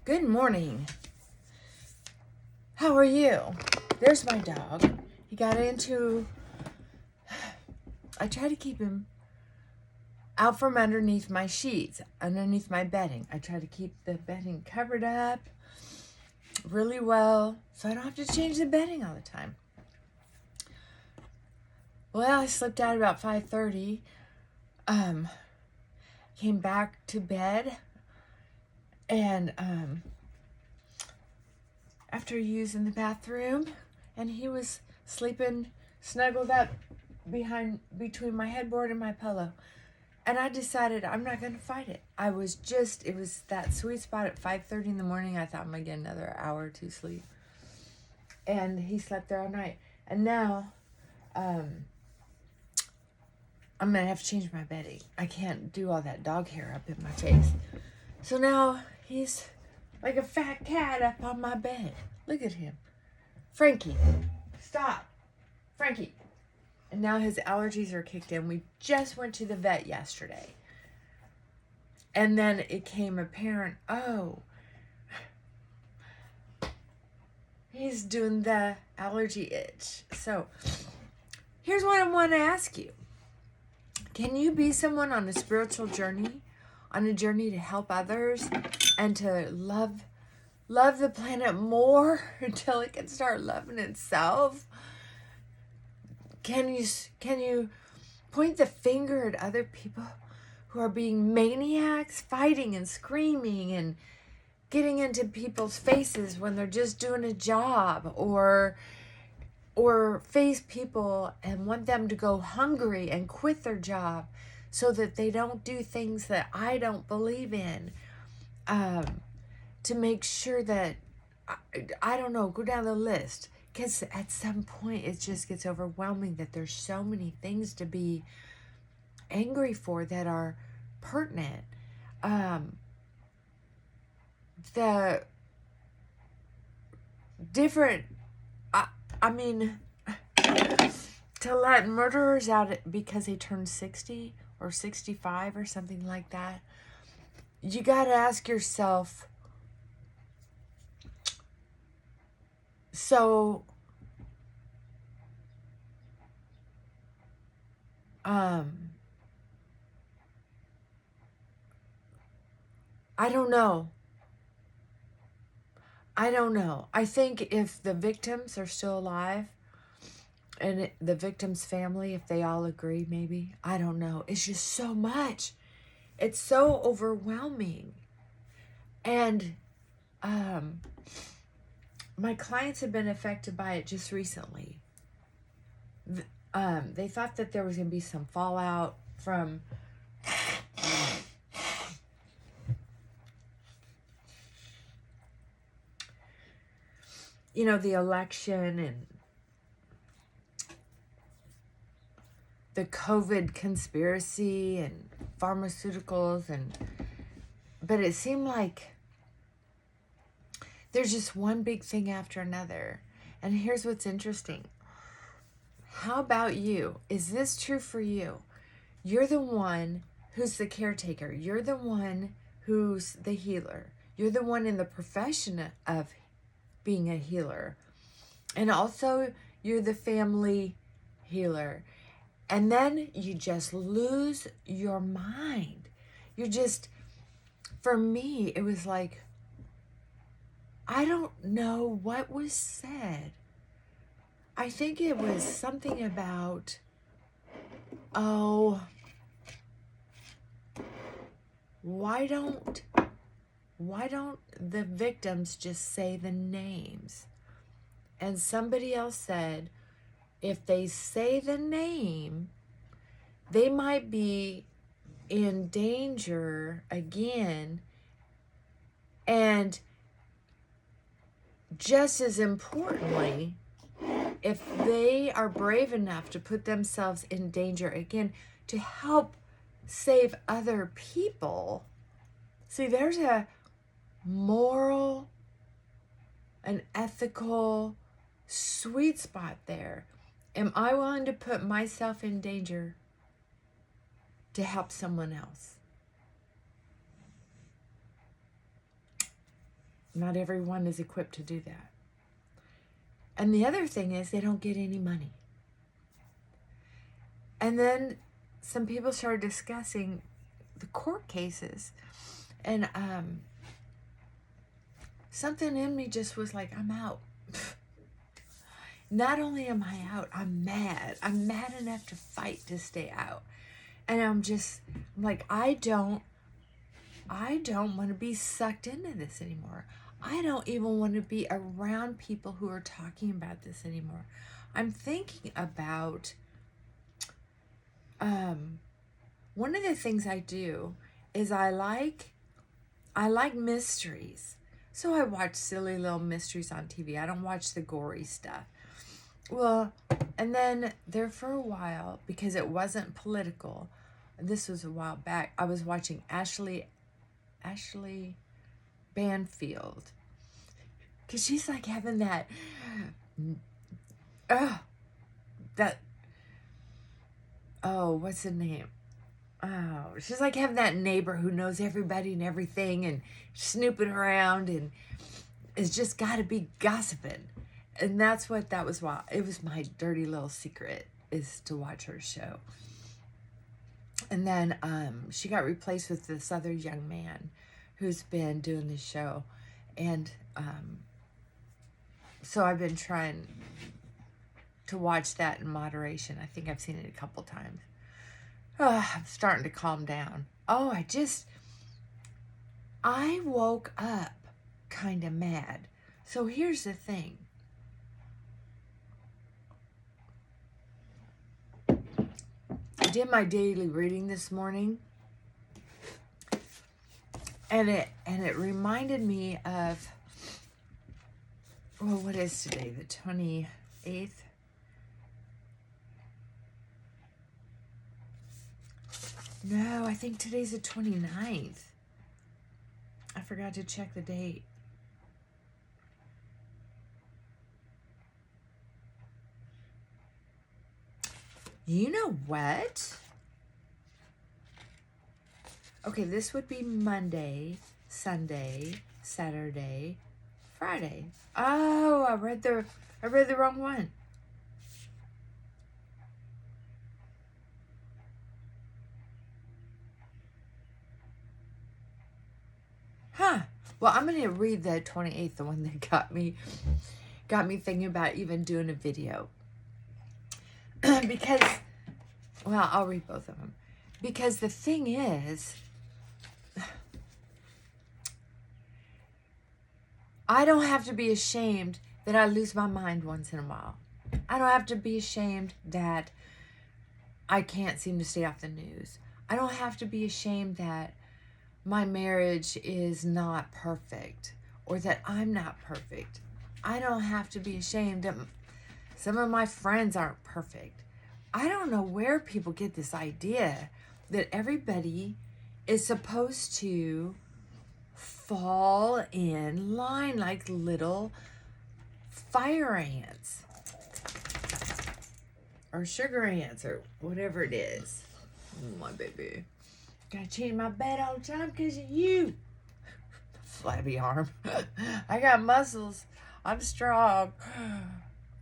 Good morning. How are you? There's my dog. He got into... I try to keep him out from underneath my sheets, underneath my bedding. I try to keep the bedding covered up really well so I don't have to change the bedding all the time. Well, I slipped out about 5:30. Came back to bed and after using the bathroom, and he was sleeping snuggled up between my headboard and my pillow. And I decided I'm not going to fight it. It was that sweet spot at 5:30 in the morning. I thought I'm going to get another hour or two sleep. And he slept there all night. And now, I'm going to have to change my bedding. I can't do all that dog hair up in my face. So now he's like a fat cat up on my bed. Look at him. Frankie, stop. Frankie. And now his allergies are kicked in. We just went to the vet yesterday. And then it came apparent, he's doing the allergy itch. So here's what I want to ask you. Can you be someone on a spiritual journey, on a journey to help others and to love the planet more until it can start loving itself? Can you point the finger at other people who are being maniacs, fighting and screaming and getting into people's faces when they're just doing a job, or face people and want them to go hungry and quit their job so that they don't do things that I don't believe in, to make sure that, I don't know, go down the list. Because at some point it just gets overwhelming that there's so many things to be angry for that are pertinent. The different, I mean, to let murderers out because they turned 60 or 65 or something like that, you got to ask yourself, so, I don't know. I think if the victims are still alive and the victim's family, if they all agree, maybe, I don't know. It's just so much. It's so overwhelming. And, my clients have been affected by it just recently. They thought that there was going to be some fallout from the election and the COVID conspiracy and pharmaceuticals, but it seemed like there's just one big thing after another. And here's what's interesting. How about you? Is this true for you? You're the one who's the caretaker. You're the one who's the healer. You're the one in the profession of being a healer. And also, you're the family healer. And then you just lose your mind. For me, it was like, I don't know what was said. I think it was something about, why don't the victims just say the names? And somebody else said, if they say the name, they might be in danger again. And just as importantly, if they are brave enough to put themselves in danger again to help save other people, see, there's a moral, an ethical sweet spot there. Am I willing to put myself in danger to help someone else? Not everyone is equipped to do that. And the other thing is they don't get any money. And then some people started discussing the court cases. And something in me just was like, I'm out. Not only am I out, I'm mad. I'm mad enough to fight to stay out. And I'm like, I don't want to be sucked into this anymore. I don't even want to be around people who are talking about this anymore. I'm thinking about, one of the things I do is I like mysteries. So I watch silly little mysteries on TV. I don't watch the gory stuff. Well, and then there for a while, because it wasn't political, this was a while back, I was watching Ashley Banfield. Because she's like having that, what's the name? Oh, she's like having that neighbor who knows everybody and everything and snooping around and is just got to be gossiping. And that's what that was. It was my dirty little secret, is to watch her show. And then she got replaced with this other young man who's been doing the show. And so I've been trying to watch that in moderation. I think I've seen it a couple times. I'm starting to calm down. I woke up kind of mad. So here's the thing. I did my daily reading this morning, and it reminded me of, well, what is today? The 28th? No, I think today's the 29th. I forgot to check the date. You know what? Okay, this would be Monday, Sunday, Saturday, Friday. Oh, I read the wrong one. Huh. Well, I'm going to read the 28th, the one that got me thinking about even doing a video. Because, well, I'll read both of them. Because the thing is, I don't have to be ashamed that I lose my mind once in a while. I don't have to be ashamed that I can't seem to stay off the news. I don't have to be ashamed that my marriage is not perfect or that I'm not perfect. I don't have to be ashamed that some of my friends aren't perfect. I don't know where people get this idea that everybody is supposed to fall in line like little fire ants or sugar ants or whatever it is. Oh, my baby. Gotta change my bed all the time because of you. Flabby arm. I got muscles. I'm strong.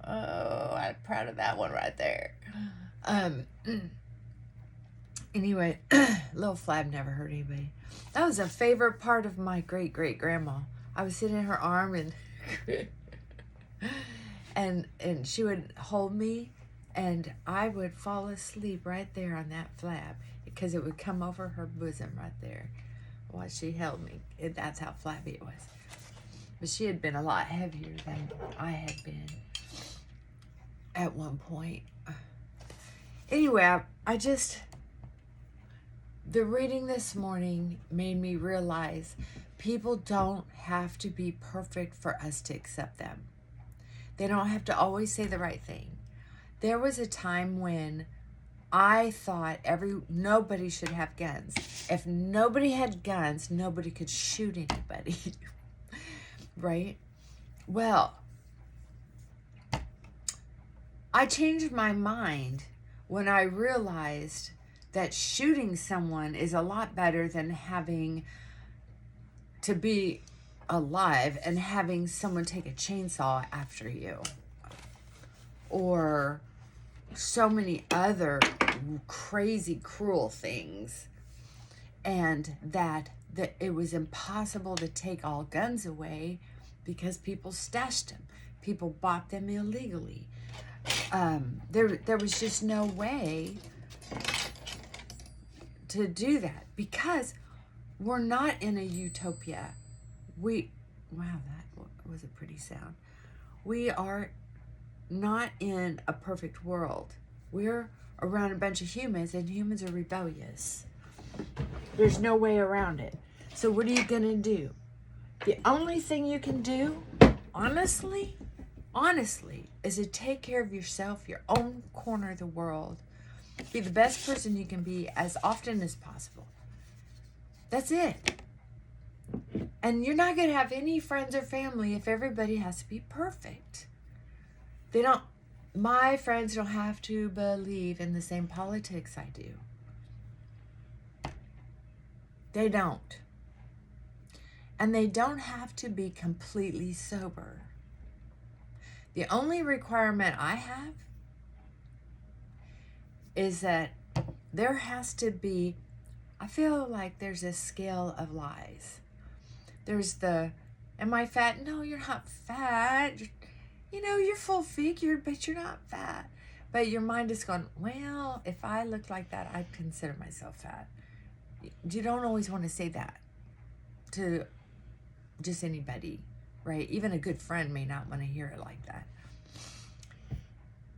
Oh, I'm proud of that one right there. Anyway, little Flab never hurt anybody. That was a favorite part of my great-great-grandma. I would sit in her arm and she would hold me, and I would fall asleep right there on that Flab because it would come over her bosom right there while she held me. That's how flabby it was. But she had been a lot heavier than I had been at one point. Anyway, the reading this morning made me realize people don't have to be perfect for us to accept them. They don't have to always say the right thing. There was a time when I thought nobody should have guns. If nobody had guns, nobody could shoot anybody. Right? Well, I changed my mind when I realized that shooting someone is a lot better than having to be alive and having someone take a chainsaw after you, or so many other crazy, cruel things, and that it was impossible to take all guns away because people stashed them. People bought them illegally. There was just no way to do that because we're not in a utopia. Wow, that was a pretty sound. We are not in a perfect world. We're around a bunch of humans, and humans are rebellious. There's no way around it. So what are you gonna do? The only thing you can do, honestly, is to take care of yourself, your own corner of the world. Be the best person you can be as often as possible. That's it. And you're not going to have any friends or family if everybody has to be perfect. My friends don't have to believe in the same politics I do. They don't. And they don't have to be completely sober. The only requirement I have is that there has to be, I feel like there's a scale of lies. There's am I fat? No, you're not fat. You're full figured, but you're not fat. But your mind is going, well, if I look like that, I'd consider myself fat. You don't always want to say that to just anybody, right? Even a good friend may not want to hear it like that.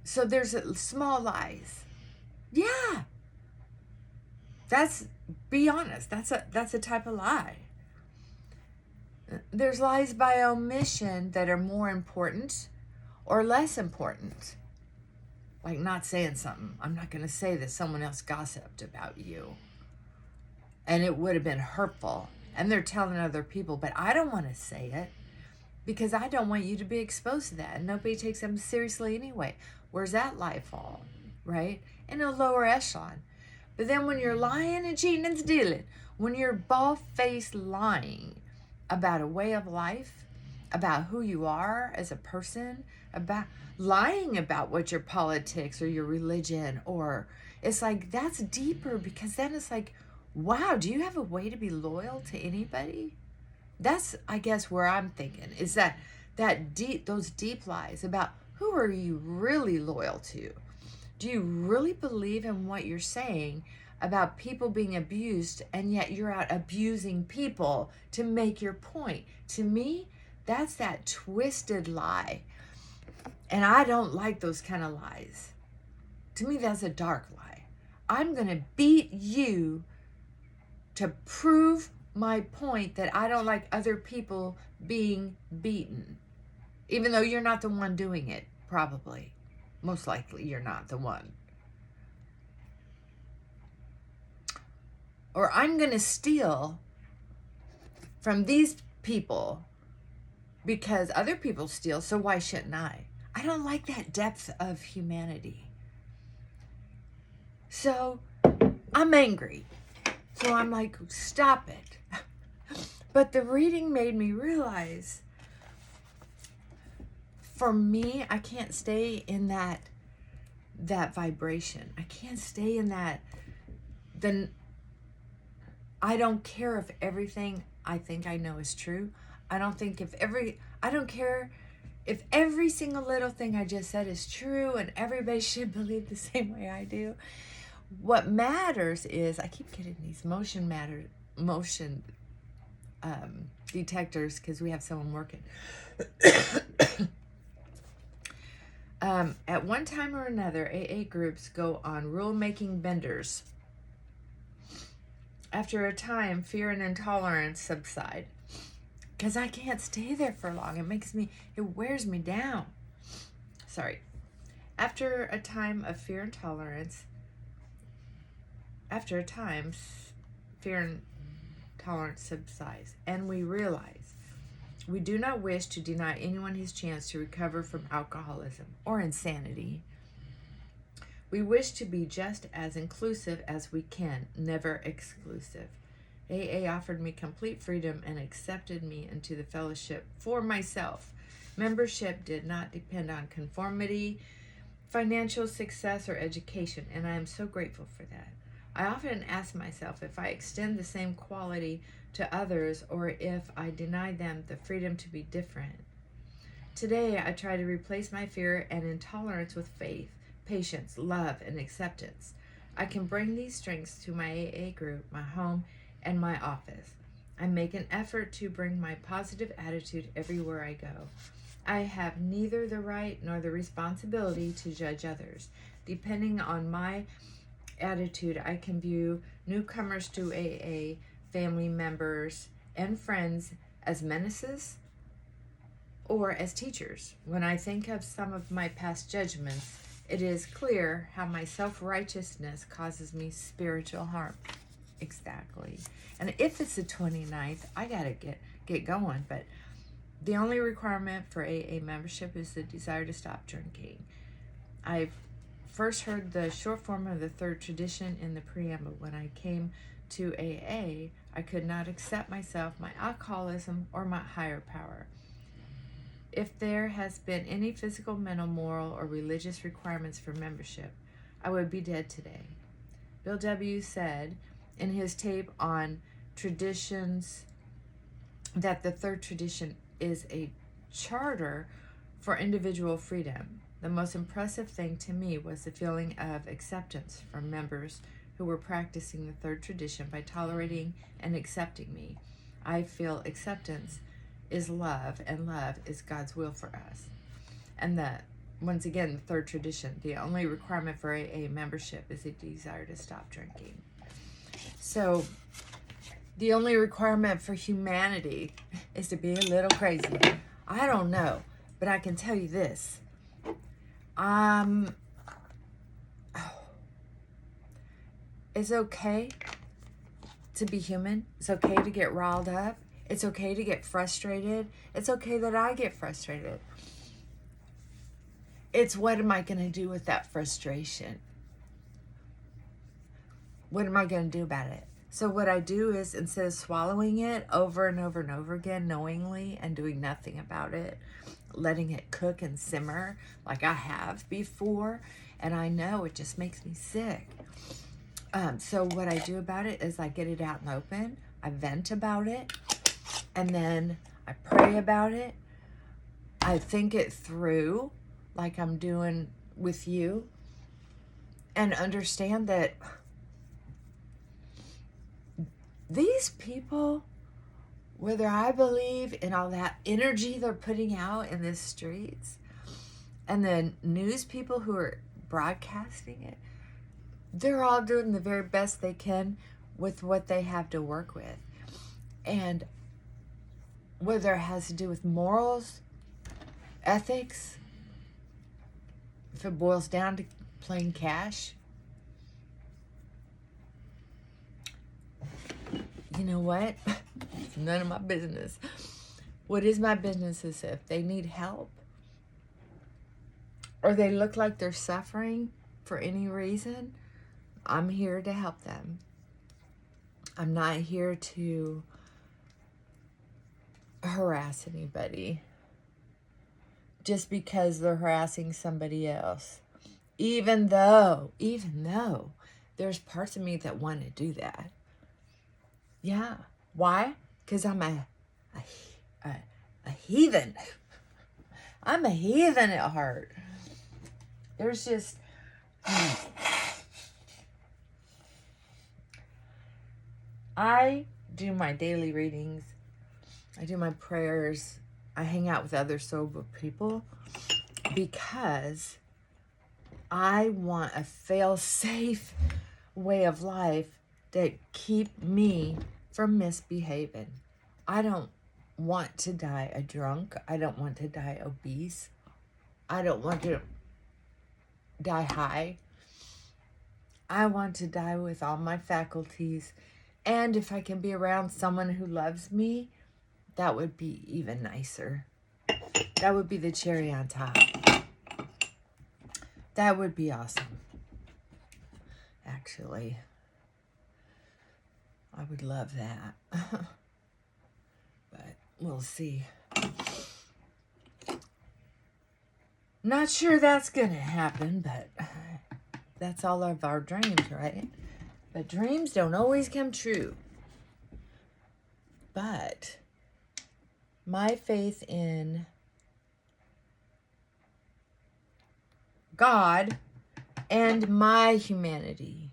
So there's small lies. Yeah. Be honest. That's a type of lie. There's lies by omission that are more important or less important. Like not saying something. I'm not going to say that someone else gossiped about you. And it would have been hurtful. And they're telling other people, but I don't want to say it because I don't want you to be exposed to that. And nobody takes them seriously anyway. Where's that lie fall, right? In a lower echelon. But then when you're lying and cheating and stealing, when you're bald-faced lying about a way of life, about who you are as a person, about lying about what your politics or your religion, or it's like that's deeper because then it's like, wow, do you have a way to be loyal to anybody? That's, I guess, where I'm thinking is those deep lies about who are you really loyal to? Do you really believe in what you're saying about people being abused, and yet you're out abusing people to make your point? To me, that's that twisted lie. And I don't like those kind of lies. To me, that's a dark lie. I'm going to beat you to prove my point that I don't like other people being beaten. Even though you're not the one doing it, probably. Most likely you're not the one. Or I'm going to steal from these people because other people steal, so why shouldn't I? I don't like that depth of humanity. So I'm angry. So I'm like, stop it. But the reading made me realize, for me, I can't stay in that vibration. I can't stay in that. Then I don't care if everything I think I know is true. I don't care if every single little thing I just said is true and everybody should believe the same way I do. What matters is, I keep getting these motion detectors because we have someone working. At one time or another, AA groups go on rule-making benders. After a time, fear and intolerance subside. Because I can't stay there for long. It wears me down. Sorry. After a time of fear and tolerance, fear and tolerance subsides, and we realize we do not wish to deny anyone his chance to recover from alcoholism or insanity. We wish to be just as inclusive as we can, never exclusive. AA offered me complete freedom and accepted me into the fellowship for myself. Membership did not depend on conformity, financial success, or education, and I am so grateful for that. I often ask myself if I extend the same quality to others or if I deny them the freedom to be different. Today, I try to replace my fear and intolerance with faith, patience, love, and acceptance. I can bring these strengths to my AA group, my home, and my office. I make an effort to bring my positive attitude everywhere I go. I have neither the right nor the responsibility to judge others. Depending on my attitude, I can view newcomers to AA, family members, and friends as menaces or as teachers. When I think of some of my past judgments, it is clear how my self-righteousness causes me spiritual harm. Exactly. And if it's the 29th, I gotta get going. But the only requirement for AA membership is the desire to stop drinking. I first heard the short form of the third tradition in the preamble. When I came to AA, I could not accept myself, my alcoholism, or my higher power. If there has been any physical, mental, moral, or religious requirements for membership, I would be dead today. Bill W. said in his tape on traditions that the third tradition is a charter for individual freedom. The most impressive thing to me was the feeling of acceptance from members who were practicing the third tradition by tolerating and accepting me. I feel acceptance is love, and love is God's will for us. And that, once again, the third tradition, the only requirement for AA membership is a desire to stop drinking. So the only requirement for humanity is to be a little crazy. I don't know, but I can tell you this. It's okay to be human. It's okay to get riled up. It's okay to get frustrated. It's okay that I get frustrated. It's what am I going to do with that frustration? What am I going to do about it? So what I do is, instead of swallowing it over and over and over again knowingly and doing nothing about it, letting it cook and simmer like I have before, and I know it just makes me sick. So what I do about it is I get it out in the open, I vent about it, and then I pray about it. I think it through like I'm doing with you, and understand that these people, whether I believe in all that energy they're putting out in the streets and the news people who are broadcasting it, they're all doing the very best they can with what they have to work with. And whether it has to do with morals, ethics, if it boils down to plain cash, you know what? It's none of my business. What is my business is if they need help or they look like they're suffering for any reason, I'm here to help them. I'm not here to harass anybody just because they're harassing somebody else. Even though there's parts of me that want to do that. Yeah. Why? Because I'm a heathen. I'm a heathen at heart. There's just... I do my daily readings. I do my prayers. I hang out with other sober people because I want a fail-safe way of life that keep me from misbehaving. I don't want to die a drunk. I don't want to die obese. I don't want to die high. I want to die with all my faculties. And if I can be around someone who loves me, that would be even nicer. That would be the cherry on top. That would be awesome. Actually, I would love that. But we'll see. Not sure that's going to happen, but that's all of our dreams, right? But dreams don't always come true. But my faith in God and my humanity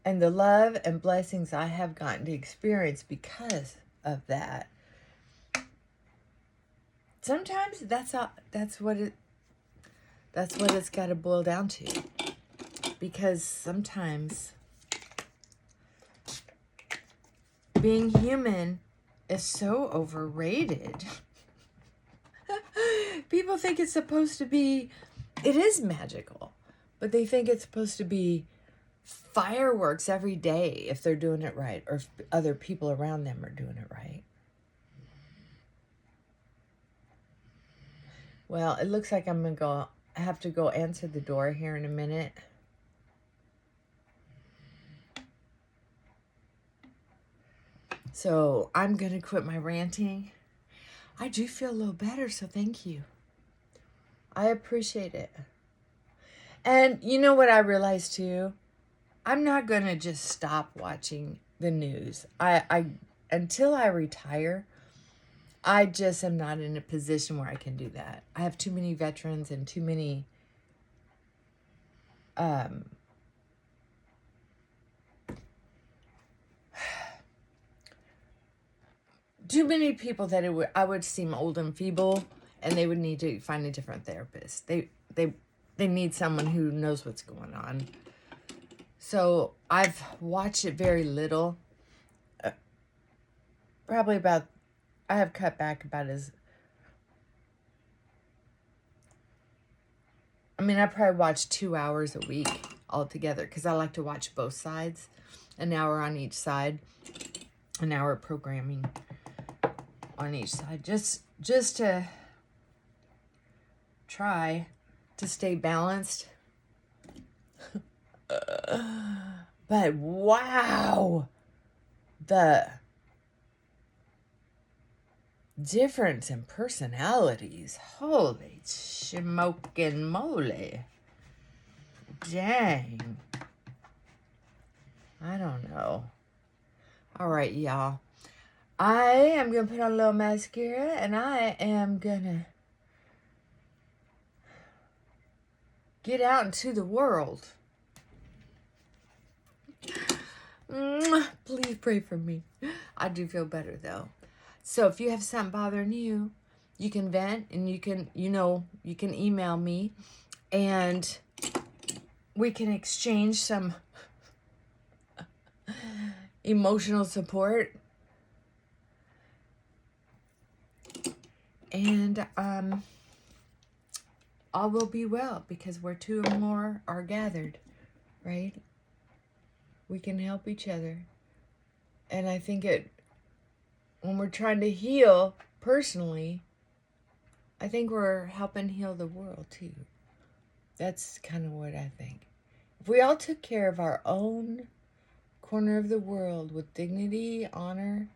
and the love and blessings I have gotten to experience because of that. Sometimes that's what it's got to boil down to. Because sometimes being human is so overrated. People think it's supposed to be, it is magical, but they think it's supposed to be fireworks every day if they're doing it right, or if other people around them are doing it right. Well, it looks like I'm gonna have to go answer the door here in a minute. So I'm going to quit my ranting. I do feel a little better, so thank you. I appreciate it. And you know what I realized too? I'm not going to just stop watching the news. I until I retire, I just am not in a position where I can do that. I have too many veterans and too many too many people that I would seem old and feeble, and they would need to find a different therapist. They need someone who knows what's going on. So I've watched it very little. Probably about, I have cut back about as, I mean, I probably watch 2 hours a week altogether because I like to watch both sides. An hour on each side. An hour of programming on each side. Just to try to stay balanced. But wow, the difference in personalities. Holy smoking moly. Dang. I don't know. All right, y'all. I am going to put on a little mascara, and I am going to get out into the world. Please pray for me. I do feel better, though. So if you have something bothering you, you can vent, and you can email me, and we can exchange some emotional support. And all will be well, because where two or more are gathered, right? We can help each other. And I think when we're trying to heal personally, I think we're helping heal the world too. That's kind of what I think. If we all took care of our own corner of the world with dignity, honor,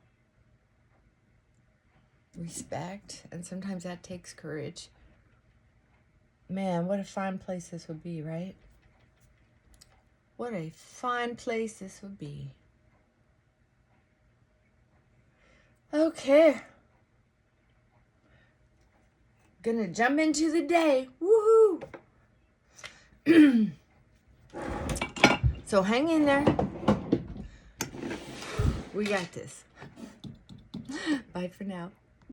respect, and sometimes that takes courage. Man, what a fine place this would be, right? What a fine place this would be. Okay. Gonna jump into the day. Woohoo! So hang in there. We got this. Bye for now.